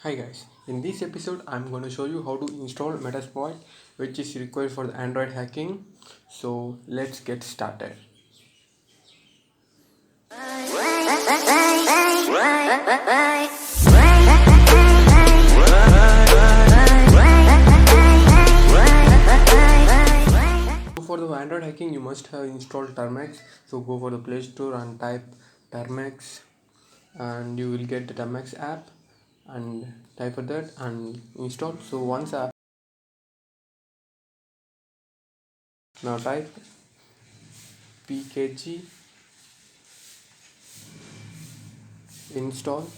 Hi guys, in this episode I'm going to show you how to install Metasploit, which is required for the Android hacking. So let's get started. So for the Android hacking you must have installed Termux. So go for the Play Store and type Termux and you will get the Termux app and type for that and install. So once now type pkg install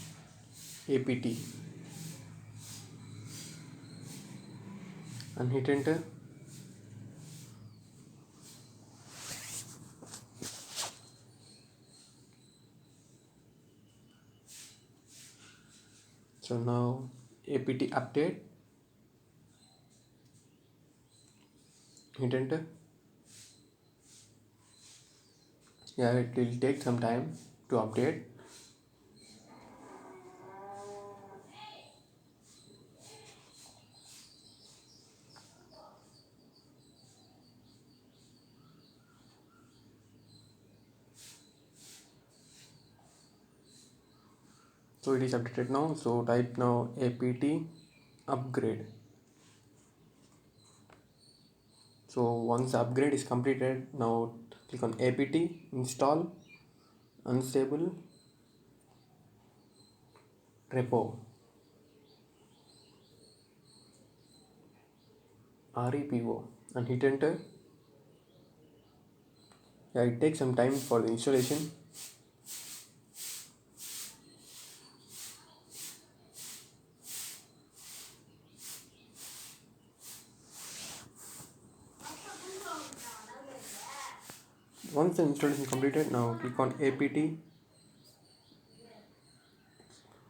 apt and hit enter. So now apt update, hit enter. Yeah, it will take some time to update. So it is updated now. So type now apt upgrade. So once the upgrade is completed, now click on apt install unstable repo repo and hit enter. Yeah, it takes some time for the installation. Once the installation is completed, now click on apt,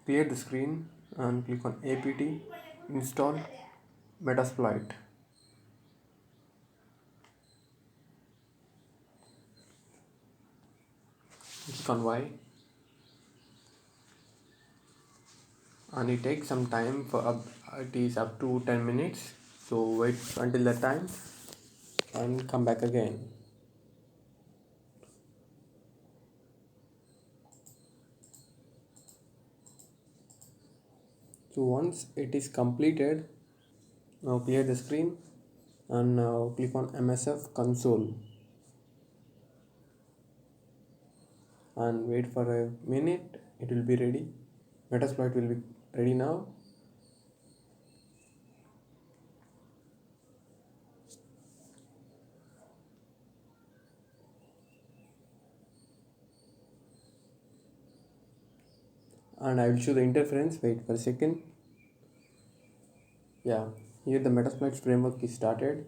clear the screen and click on apt install Metasploit. Click on Y and it takes some time for it is up to 10 minutes. So wait until that time and come back again. So once it is completed, now clear the screen and now click on MSF console and wait for a minute. It will be ready. Metasploit will be ready now. And I will show the interference. Wait for a second. Yeah, here the Metasploit framework is started.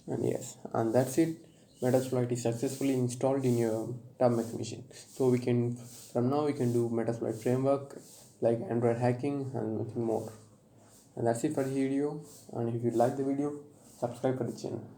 And yes, and that's it. Metasploit is successfully installed in your Termux machine. So we can, from now we can do Metasploit framework like Android hacking and nothing more. And that's it for the video. And if you like the video, subscribe for the channel.